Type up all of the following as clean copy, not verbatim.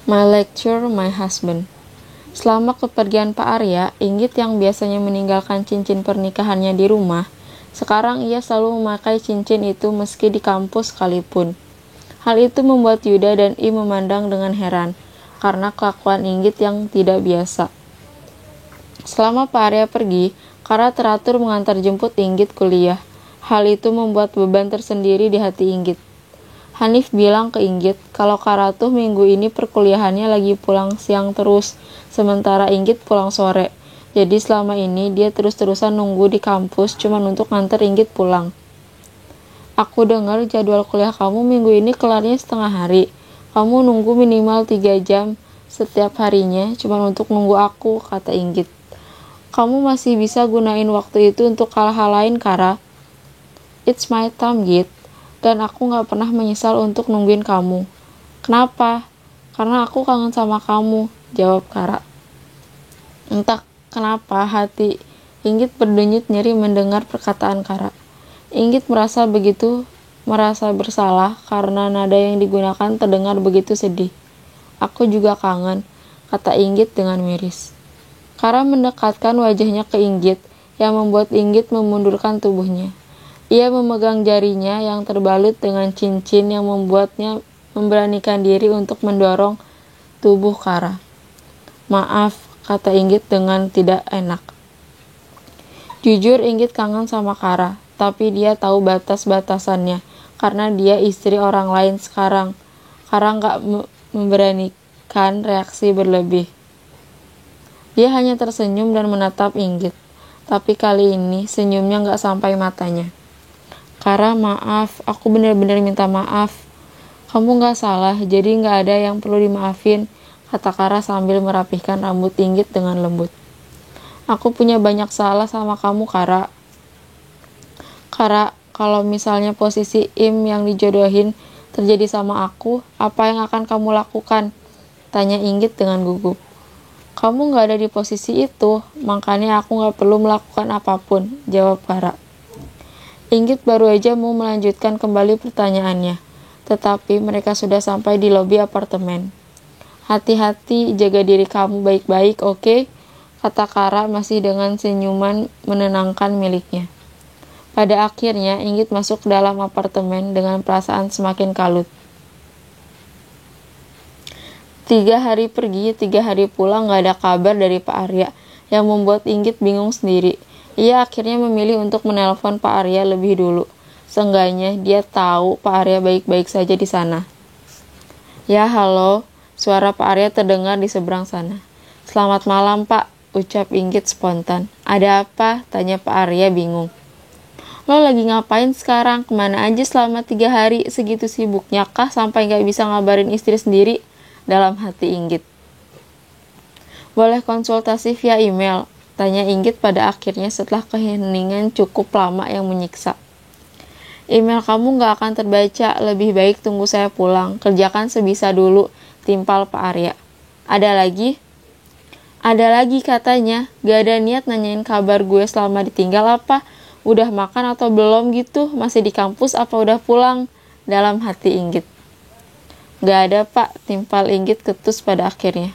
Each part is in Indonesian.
My lecture, my husband. Selama kepergian Pak Arya, Inggit yang biasanya meninggalkan cincin pernikahannya di rumah, sekarang ia selalu memakai cincin itu meski di kampus sekalipun. Hal itu membuat Yuda dan I memandang dengan heran, karena kelakuan Inggit yang tidak biasa. Selama Pak Arya pergi, Kara teratur mengantar jemput Inggit kuliah. Hal itu membuat beban tersendiri di hati Inggit. Hanif bilang ke Inggit kalau Kara tuh minggu ini perkuliahannya lagi pulang siang terus, sementara Inggit pulang sore. Jadi selama ini dia terus-terusan nunggu di kampus cuman untuk nganter Inggit pulang. Aku dengar jadwal kuliah kamu minggu ini kelarnya setengah hari. Kamu nunggu minimal 3 jam setiap harinya cuman untuk nunggu aku, kata Inggit. Kamu masih bisa gunain waktu itu untuk hal-hal lain, Kara. It's my time, Git. Dan aku gak pernah menyesal untuk nungguin kamu. Kenapa? Karena aku kangen sama kamu, jawab Kara. Entah kenapa hati Inggit berdenyut nyeri mendengar perkataan Kara. Inggit merasa bersalah karena nada yang digunakan terdengar begitu sedih. Aku juga kangen, kata Inggit dengan miris. Kara mendekatkan wajahnya ke Inggit yang membuat Inggit memundurkan tubuhnya. Ia memegang jarinya yang terbalut dengan cincin yang membuatnya memberanikan diri untuk mendorong tubuh Kara. Maaf, kata Inggit dengan tidak enak. Jujur Inggit kangen sama Kara, tapi dia tahu batas-batasannya karena dia istri orang lain sekarang. Kara gak memberanikan reaksi berlebih. Dia hanya tersenyum dan menatap Inggit, tapi kali ini senyumnya gak sampai matanya. Kara, maaf, aku benar-benar minta maaf. Kamu gak salah, jadi gak ada yang perlu dimaafin, kata Kara sambil merapihkan rambut Inggit dengan lembut. Aku punya banyak salah sama kamu, Kara. Kara, kalau misalnya posisi Im yang dijodohin terjadi sama aku, apa yang akan kamu lakukan? Tanya Inggit dengan gugup. Kamu gak ada di posisi itu, makanya aku gak perlu melakukan apapun, jawab Kara. Inggit baru aja mau melanjutkan kembali pertanyaannya, tetapi mereka sudah sampai di lobi apartemen. Hati-hati, jaga diri kamu baik-baik, oke? Kata Kara masih dengan senyuman menenangkan miliknya. Pada akhirnya, Inggit masuk ke dalam apartemen dengan perasaan semakin kalut. 3 hari pergi, 3 hari pulang gak ada kabar dari Pak Arya, yang membuat Inggit bingung sendiri. Ia akhirnya memilih untuk menelpon Pak Arya lebih dulu. Seenggaknya dia tahu Pak Arya baik-baik saja di sana. Ya, halo. Suara Pak Arya terdengar di seberang sana. Selamat malam, Pak, ucap Inggit spontan. Ada apa? Tanya Pak Arya bingung. Lo lagi ngapain sekarang? Kemana aja selama 3 hari? Segitu sibuknya kah sampai gak bisa ngabarin istri sendiri? Dalam hati Inggit. Boleh konsultasi via email? Tanya Inggit pada akhirnya setelah keheningan cukup lama yang menyiksa. Email kamu gak akan terbaca, lebih baik tunggu saya pulang. Kerjakan sebisa dulu, timpal Pak Arya. Ada lagi? Ada lagi katanya, gak ada niat nanyain kabar gue selama ditinggal apa? Udah makan atau belum gitu? Masih di kampus apa udah pulang? Dalam hati Inggit. Gak ada, Pak, timpal Inggit ketus pada akhirnya.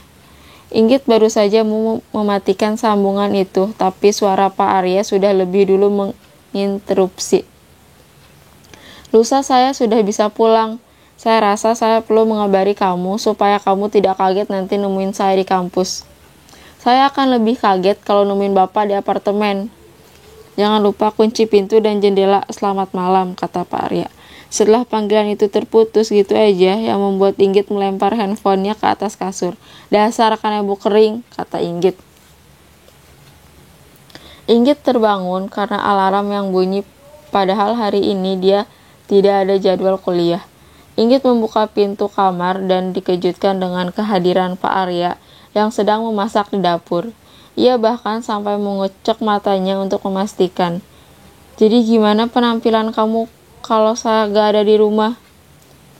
Inggit baru saja mau mematikan sambungan itu, tapi suara Pak Arya sudah lebih dulu menginterupsi. Lusa saya sudah bisa pulang. Saya rasa saya perlu mengabari kamu supaya kamu tidak kaget nanti nemuin saya di kampus. Saya akan lebih kaget kalau nemuin Bapak di apartemen. Jangan lupa kunci pintu dan jendela. Selamat malam, kata Pak Arya. Setelah panggilan itu terputus gitu aja, yang membuat Inggit melempar handphonenya ke atas kasur. Dasar kanebo kering, kata Inggit. Inggit terbangun karena alarm yang bunyi, padahal hari ini dia tidak ada jadwal kuliah. Inggit membuka pintu kamar dan dikejutkan dengan kehadiran Pak Arya yang sedang memasak di dapur. Ia bahkan sampai mengocok matanya untuk memastikan. Jadi gimana penampilan kamu kalau saya gak ada di rumah?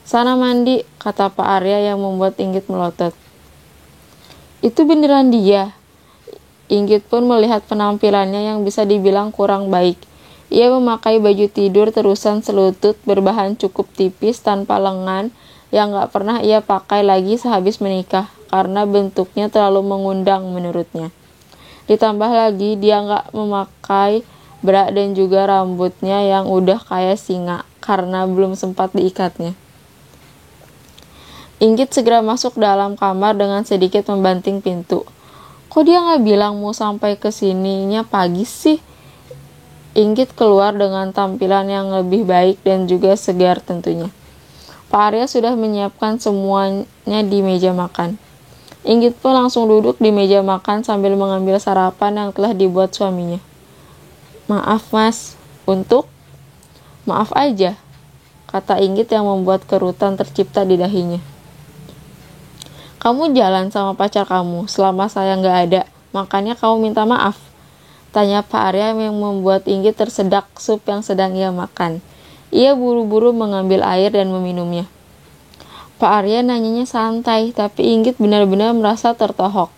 Sana mandi, kata Pak Arya yang membuat Inggit melotot. Itu beneran dia? Inggit pun melihat penampilannya yang bisa dibilang kurang baik. Ia memakai baju tidur terusan selutut berbahan cukup tipis tanpa lengan yang gak pernah ia pakai lagi sehabis menikah, karena bentuknya terlalu mengundang menurutnya. Ditambah lagi dia gak memakai bra dan juga rambutnya yang udah kayak singa, karena belum sempat diikatnya. Inggit segera masuk dalam kamar dengan sedikit membanting pintu. Kok dia gak bilang mau sampai kesininya pagi sih? Inggit keluar dengan tampilan yang lebih baik dan juga segar tentunya. Pak Arya sudah menyiapkan semuanya di meja makan. Inggit pun langsung duduk di meja makan sambil mengambil sarapan yang telah dibuat suaminya. Maaf mas, untuk? Maaf aja, kata Inggit yang membuat kerutan tercipta di dahinya. Kamu jalan sama pacar kamu selama saya nggak ada, makanya kamu minta maaf, tanya Pak Arya yang membuat Inggit tersedak sup yang sedang ia makan. Ia buru-buru mengambil air dan meminumnya. Pak Arya nanyanya santai, tapi Inggit benar-benar merasa tertohok.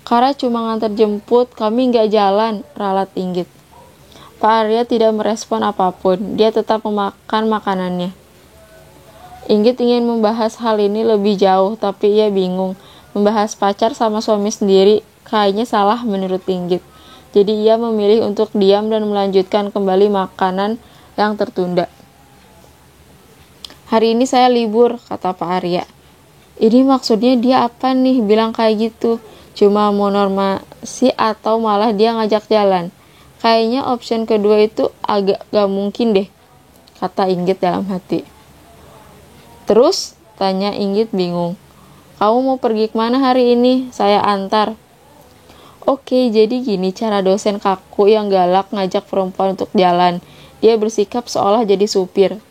Karena cuma nganter jemput, kami nggak jalan, ralat Inggit. Pak Arya tidak merespon apapun, dia tetap memakan makanannya. Inggit ingin membahas hal ini lebih jauh, tapi ia bingung. Membahas pacar sama suami sendiri kayaknya salah menurut Inggit. Jadi ia memilih untuk diam dan melanjutkan kembali makanan yang tertunda. Hari ini saya libur, kata Pak Arya. Ini maksudnya dia apa nih bilang kayak gitu? Cuma mau normasi atau malah dia ngajak jalan? Kayaknya option kedua itu agak gak mungkin deh, kata Inggit dalam hati. Terus? Tanya Inggit bingung. Kamu mau pergi kemana hari ini? Saya antar. Oke, jadi gini cara dosen kaku yang galak ngajak perempuan untuk jalan. Dia bersikap seolah jadi supir.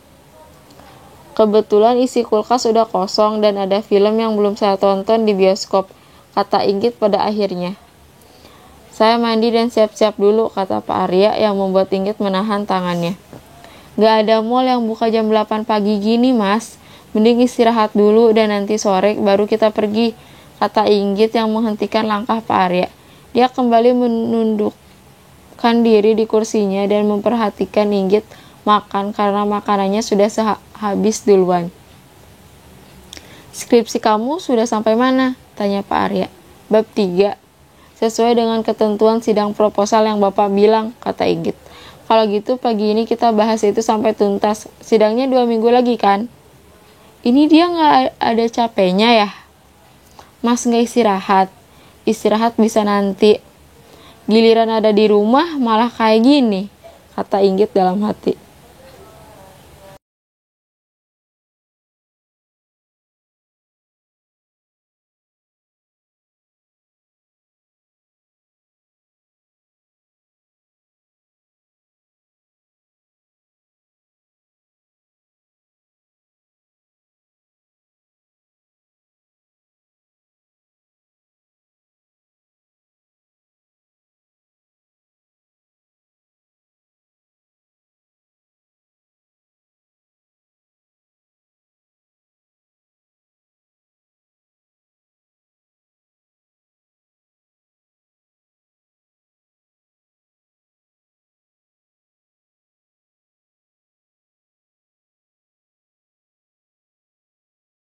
Kebetulan isi kulkas sudah kosong dan ada film yang belum saya tonton di bioskop, kata Inggit pada akhirnya. Saya mandi dan siap-siap dulu, kata Pak Arya yang membuat Inggit menahan tangannya. Gak ada mall yang buka jam 8 pagi gini, mas. Mending istirahat dulu dan nanti sore baru kita pergi, kata Inggit yang menghentikan langkah Pak Arya. Dia kembali menundukkan diri di kursinya dan memperhatikan Inggit makan karena makanannya sudah habis duluan. Skripsi kamu sudah sampai mana? Tanya Pak Arya. Bab 3. Sesuai dengan ketentuan sidang proposal yang Bapak bilang, kata Inggit. Kalau gitu pagi ini kita bahas itu sampai tuntas. Sidangnya 2 minggu lagi kan? Ini dia gak ada capeknya ya? Mas gak istirahat? Istirahat bisa nanti. Giliran ada di rumah malah kayak gini, kata Inggit dalam hati.